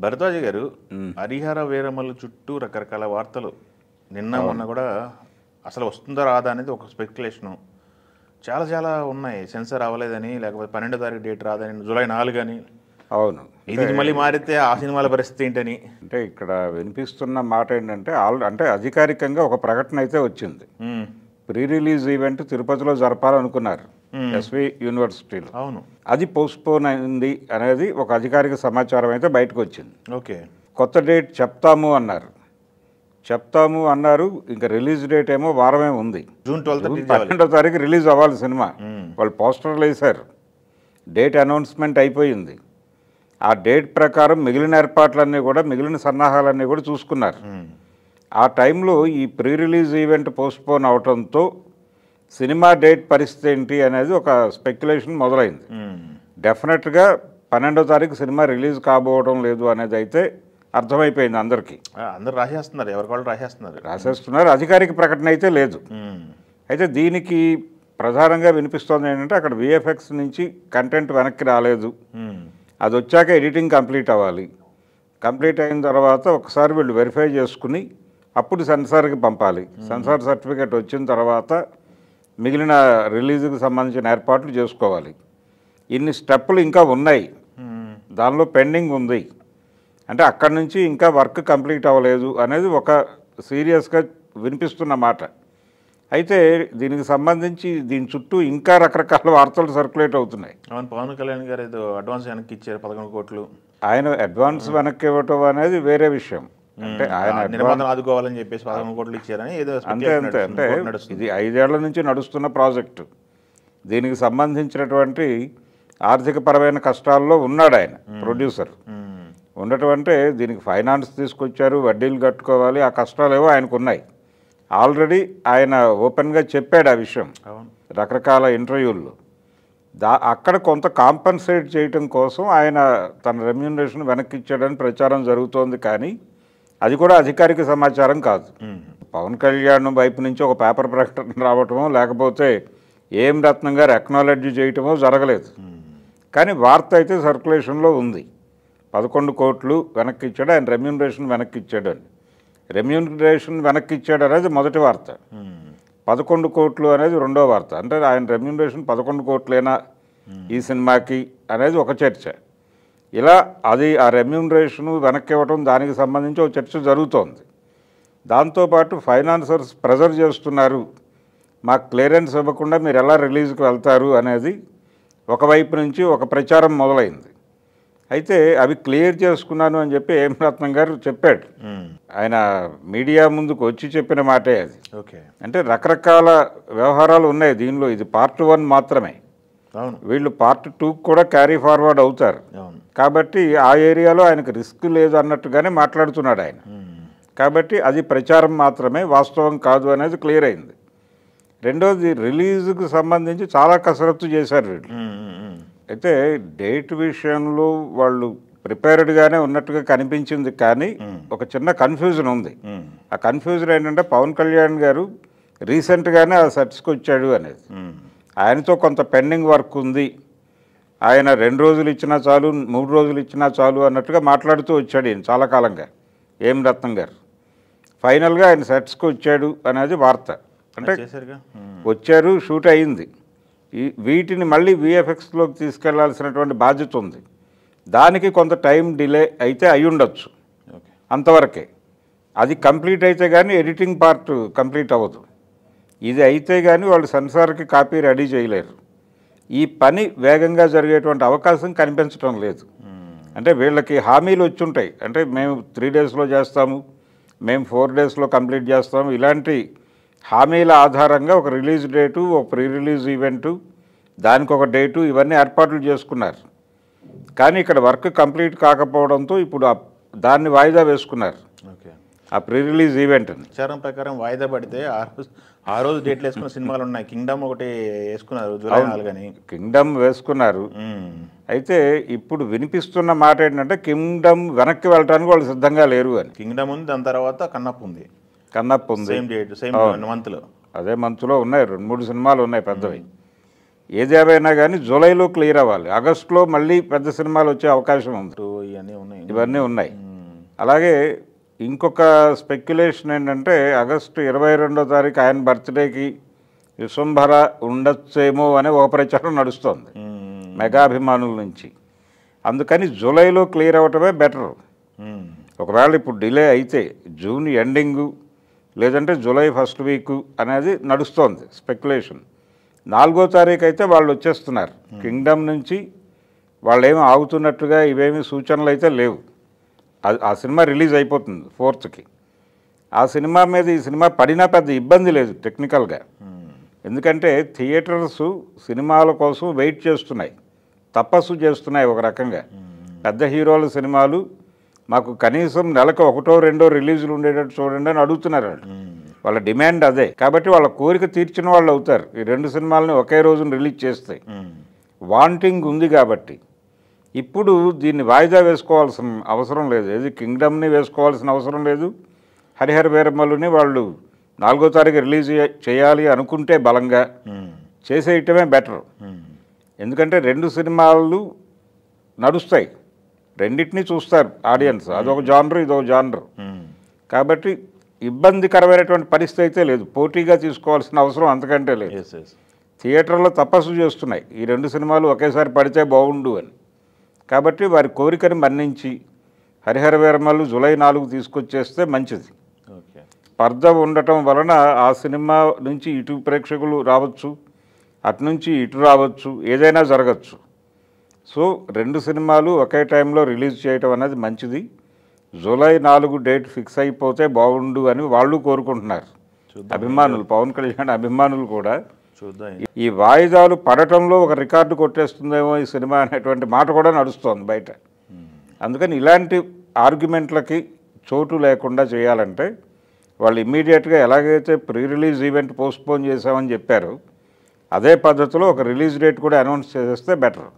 భరద్వాజ గారు హరిహర వీరమల చుట్టూ రకరకాల వార్తలు నిన్న మొన్న కూడా అసలు వస్తుందో రాదా అనేది ఒక స్పెక్యులేషను చాలా చాలా ఉన్నాయి. సెన్సార్ అవ్వలేదని, లేకపోతే 12వ తారీఖు డేట్ రాదని, జూలై 4 అని. అవును, ఇది మళ్ళీ మారితే ఆ సినిమాల పరిస్థితి ఏంటని. అంటే ఇక్కడ వినిపిస్తున్న మాట ఏంటంటే అంటే అధికారికంగా ఒక ప్రకటన అయితే వచ్చింది. ప్రీ రిలీజ్ ఈవెంట్ తిరుపతిలో జరపాలనుకున్నారు ఎస్వి యూనివర్సిటీలో. అవును, అది పోస్ట్పోన్ అయింది అనేది ఒక అధికారిక సమాచారం అయితే బయటకు వచ్చింది. ఓకే, కొత్త డేట్ చెప్తాము అన్నారు. ఇంకా రిలీజ్ డేట్ ఏమో వారమే ఉంది. జూన్ 12వ తారీఖు రిలీజ్ అవ్వాలి సినిమా. వాళ్ళు పోస్టర్లు వేశారు, డేట్ అనౌన్స్మెంట్ అయిపోయింది. ఆ డేట్ ప్రకారం మిగిలిన ఏర్పాట్లన్నీ కూడా, మిగిలిన సన్నాహాలన్నీ కూడా చూసుకున్నారు. ఆ టైంలో ఈ ప్రీ రిలీజ్ ఈవెంట్ పోస్ట్పోన్ అవడంతో సినిమా డేట్ పరిస్థితి ఏంటి అనేది ఒక స్పెక్యులేషన్ మొదలైంది. డెఫినెట్గా 12వ తారీఖు సినిమా రిలీజ్ కాబోవడం లేదు అనేది అయితే అర్థమైపోయింది అందరికీ. అందరు రాసేస్తున్నారు, ఎవరికాళ్ళు రాసేస్తున్నారు. అధికారిక ప్రకటన అయితే లేదు. అయితే దీనికి ప్రధానంగా వినిపిస్తోంది ఏంటంటే అక్కడ విఎఫ్ఎక్స్ నుంచి కంటెంట్ వెనక్కి రాలేదు, అది వచ్చాక ఎడిటింగ్ కంప్లీట్ అవ్వాలి. కంప్లీట్ అయిన తర్వాత ఒకసారి వీళ్ళు వెరిఫై చేసుకుని అప్పుడు సెన్సార్కి పంపాలి. సెన్సార్ సర్టిఫికేట్ వచ్చిన తర్వాత మిగిలిన రిలీజ్కి సంబంధించిన ఏర్పాట్లు చేసుకోవాలి. ఇన్ని స్టెప్పులు ఇంకా ఉన్నాయి, దానిలో పెండింగ్ ఉంది. అంటే అక్కడి నుంచి ఇంకా వర్క్ కంప్లీట్ అవ్వలేదు అనేది ఒక సీరియస్గా వినిపిస్తున్న మాట. అయితే దీనికి సంబంధించి దీని చుట్టూ ఇంకా రకరకాల వార్తలు సర్క్యులేట్ అవుతున్నాయి. అవును, పవన్ కళ్యాణ్ గారు ఏదో అడ్వాన్స్ వెనక్కి ఇచ్చారు 11 కోట్లు. ఆయన అడ్వాన్స్ వెనక్కి ఇవ్వటం అనేది వేరే విషయం. అంటే ఆయన నిర్మాణం ఆదుకోవాలని చెప్పేసి 11 కోట్లు ఇచ్చారని ఏదో అంతే. అంటే ఇది 5 ఏళ్ల నుంచి నడుస్తున్న ప్రాజెక్టు. దీనికి సంబంధించినటువంటి ఆర్థికపరమైన కష్టాల్లో ఉన్నాడు ఆయన ప్రొడ్యూసర్. ఉండటం అంటే దీనికి ఫైనాన్స్ తీసుకొచ్చారు, వడ్డీలు కట్టుకోవాలి, ఆ కష్టాలు ఏవో ఆయనకు ఉన్నాయి. ఆల్రెడీ ఆయన ఓపెన్గా చెప్పాడు ఆ విషయం రకరకాల ఇంటర్వ్యూల్లో. అక్కడ కొంత కాంపన్సేట్ చేయటం కోసం ఆయన తన రెమ్యూనరేషన్ వెనక్కి ఇచ్చాడని ప్రచారం జరుగుతోంది. కానీ అది కూడా అధికారిక సమాచారం కాదు. పవన్ కళ్యాణ్ వైపు నుంచి ఒక పేపర్ ప్రకటన రావటమో లేకపోతే ఏం రత్నం గారు అక్నాలెడ్జ్ చేయటమో జరగలేదు. కానీ వార్త అయితే సర్క్యులేషన్లో ఉంది. 11 కోట్లు వెనక్కి ఇచ్చాడు, ఆయన రెమ్యూనరేషన్ వెనక్కి ఇచ్చాడని. రెమ్యూనరేషన్ వెనక్కి ఇచ్చాడు అనేది మొదటి వార్త, 11 కోట్లు అనేది రెండో వార్త. అంటే ఆయన రెమ్యూనరేషన్ 11 కోట్లేనా ఈ సినిమాకి అనేది ఒక చర్చ. ఇలా అది ఆ రెమ్యూనరేషన్ వెనక్కి ఇవ్వటం దానికి సంబంధించి ఒక చర్చ జరుగుతోంది. దాంతోపాటు ఫైనాన్సర్స్ ప్రెజర్ చేస్తున్నారు, మాకు క్లియరెన్స్ ఇవ్వకుండా మీరు ఎలా రిలీజ్కి వెళ్తారు అనేది ఒకవైపు నుంచి ఒక ప్రచారం మొదలైంది. అయితే అవి క్లియర్ చేసుకున్నాను అని చెప్పి ఏం రత్నం గారు చెప్పాడు. ఆయన మీడియా ముందుకు వచ్చి చెప్పిన మాటే అది. ఓకే, అంటే రకరకాల వ్యవహారాలు ఉన్నాయి దీనిలో. ఇది పార్ట్ 1 మాత్రమే. వీళ్ళు పార్ట్ 2 కూడా క్యారీ ఫార్వర్డ్ అవుతారు. కాబట్టి ఆ ఏరియాలో ఆయనకు రిస్క్ లేదు అన్నట్టుగానే మాట్లాడుతున్నాడు ఆయన. కాబట్టి అది ప్రచారం మాత్రమే, వాస్తవం కాదు అనేది క్లియర్ అయింది. రెండోది, రిలీజ్కి సంబంధించి చాలా కసరత్తు చేశారు వీళ్ళు. అయితే డేట్ విషయంలో వాళ్ళు ప్రిపేర్డ్గానే ఉన్నట్టుగా కనిపించింది. కానీ ఒక చిన్న కన్ఫ్యూజన్ ఉంది. ఆ కన్ఫ్యూజన్ ఏంటంటే పవన్ కళ్యాణ్ గారు రీసెంట్గానే ఆ సెట్స్కి వచ్చాడు అనేది. ఆయనతో కొంత పెండింగ్ వర్క్ ఉంది, ఆయన 2 రోజులు ఇచ్చినా చాలు, 3 రోజులు ఇచ్చినా చాలు అన్నట్టుగా మాట్లాడుతూ వచ్చాడు ఈయన చాలా కాలంగా, ఏం రత్నం గారు. ఫైనల్గా ఆయన సెట్స్కి వచ్చాడు అనేది వార్త. అంటే వచ్చారు, షూట్ అయింది. వీటిని మళ్ళీ విఎఫ్ఎక్స్లోకి తీసుకెళ్లాల్సినటువంటి బాధ్యత ఉంది. దానికి కొంత టైం డిలే అయితే అయి ఉండొచ్చు, అంతవరకే. అది కంప్లీట్ అయితే కానీ ఎడిటింగ్ పార్ట్ కంప్లీట్ అవ్వదు. ఇది అయితే కానీ వాళ్ళు సెన్సార్కి కాపీ రెడీ చేయలేరు. ఈ పని వేగంగా జరిగేటువంటి అవకాశం కనిపించడం లేదు. అంటే వీళ్ళకి హామీలు వచ్చి ఉంటాయి. అంటే మేము 3 డేస్లో చేస్తాము, మేము 4 డేస్లో కంప్లీట్ చేస్తాము, ఇలాంటి హామీల ఆధారంగా ఒక రిలీజ్ డేటు, ఒక ప్రీ రిలీజ్ ఈవెంటు, దానికి ఒక డేటు, ఇవన్నీ ఏర్పాట్లు చేసుకున్నారు. కానీ ఇక్కడ వర్క్ కంప్లీట్ కాకపోవడంతో ఇప్పుడు దాన్ని వాయిదా వేసుకున్నారు. ఆ ప్రీ రిలీజ్ ఈవెంట్ని ప్రచారం ప్రకారం వాయిదా పడితే ఆ రోజు డేట్లు వేసుకున్న సినిమాలు ఉన్నాయి. కింగ్డమ్ ఒకటి వేసుకున్నారు, జూలై 4 అని. కింగ్డమ్ వేసుకున్నారు. అయితే ఇప్పుడు వినిపిస్తున్న మాట ఏంటంటే కింగ్డమ్ వెనక్కి వెళ్ళడానికి వాళ్ళు సిద్ధంగా లేరు అని. కింగ్డమ్ ఉంది, దాని తర్వాత కన్నప్ప ఉంది. సేమ్ డేట్, సేమ్ మంత్లో, అదే మంత్లో ఉన్నాయి. 2-3 సినిమాలు ఉన్నాయి పెద్దవి. ఏదేమైనా కానీ జూలైలో క్లియర్ అవ్వాలి. ఆగస్టులో మళ్ళీ పెద్ద సినిమాలు వచ్చే అవకాశం ఉంది. ఇవన్నీ ఉన్నాయి. అలాగే ఇంకొక స్పెక్యులేషన్ ఏంటంటే ఆగస్టు 22వ తారీఖు ఆయన బర్త్డేకి విశ్వంభర ఉండొచ్చేమో అనే ఒక ప్రచారం నడుస్తోంది మెగాభిమానుల నుంచి. అందుకని జూలైలో క్లియర్ అవ్వటమే బెటర్. ఒకవేళ ఇప్పుడు డిలే అయితే జూన్ ఎండింగు లేదంటే జూలై ఫస్ట్ వీకు అనేది నడుస్తోంది స్పెక్యులేషన్. 4వ తారీఖు అయితే వాళ్ళు వచ్చేస్తున్నారు కింగ్డమ్ నుంచి. వాళ్ళు ఏమి ఆగుతున్నట్టుగా ఇవేమి సూచనలు అయితే లేవు. ఆ సినిమా రిలీజ్ అయిపోతుంది 4th. ఆ సినిమా మీద ఈ సినిమా పడినా పెద్ద ఇబ్బంది లేదు టెక్నికల్గా. ఎందుకంటే థియేటర్స్ సినిమాల కోసం వెయిట్ చేస్తున్నాయి, తపస్సు చేస్తున్నాయి ఒక రకంగా. పెద్ద హీరోల సినిమాలు మాకు కనీసం నెలకు 1, 2 రిలీజులు ఉండేటట్టు చూడండి అని అడుగుతున్నారు వాళ్ళు. వాళ్ళ డిమాండ్ అదే. కాబట్టి వాళ్ళ కోరిక తీర్చిన వాళ్ళు అవుతారు ఈ 2 సినిమాలని ఒకే రోజున రిలీజ్ చేస్తే. వాంటింగ్ ఉంది కాబట్టి ఇప్పుడు దీన్ని వాయిదా వేసుకోవాల్సిన అవసరం లేదు. ఏది కింగ్డమ్ని వేసుకోవాల్సిన అవసరం లేదు. హరిహర వీరమల్లుని వాళ్ళు 4వ తారీఖు రిలీజ్ చేయాలి అనుకుంటే బలంగా చేసేయటమే బెటర్. ఎందుకంటే 2 సినిమాలు నడుస్తాయి, రెండింటినీ చూస్తారు ఆడియన్స్. అదొక జానర్, ఇదొక జానర్. కాబట్టి ఇబ్బందికరమైనటువంటి పరిస్థితి అయితే లేదు. పోటీగా తీసుకోవాల్సిన అవసరం అంతకంటే లేదు. థియేటర్లో తపస్సు చేస్తున్నాయి ఈ 2 సినిమాలు ఒకేసారి పడితే బాగుండు అని. కాబట్టి వారి కోరికని మన్నించి హరిహర వీరమల్లు జూలై 4 తీసుకొచ్చేస్తే మంచిది. పర్ద ఉండటం వలన ఆ సినిమా నుంచి ఇటు ప్రేక్షకులు రావచ్చు, అటు నుంచి ఇటు రావచ్చు, ఏదైనా జరగచ్చు. సో 2 సినిమాలు ఒకే టైంలో రిలీజ్ చేయటం అనేది మంచిది. జూలై 4 డేట్ ఫిక్స్ అయిపోతే బాగుండు అని వాళ్ళు కోరుకుంటున్నారు అభిమానులు. పవన్ కళ్యాణ్ అభిమానులు కూడా ఈ వాయిదాలు పడటంలో ఒక రికార్డు కొట్టేస్తుందేమో ఈ సినిమా అనేటువంటి మాట కూడా నడుస్తోంది బయట. అందుకని ఇలాంటి ఆర్గ్యుమెంట్లకి చోటు లేకుండా చేయాలంటే వాళ్ళు ఇమ్మీడియట్గా ఎలాగైతే ప్రీ రిలీజ్ ఈవెంట్ పోస్ట్పోన్ చేశామని చెప్పారు అదే పద్ధతిలో ఒక రిలీజ్ డేట్ కూడా అనౌన్స్ చేసేస్తే బెటర్.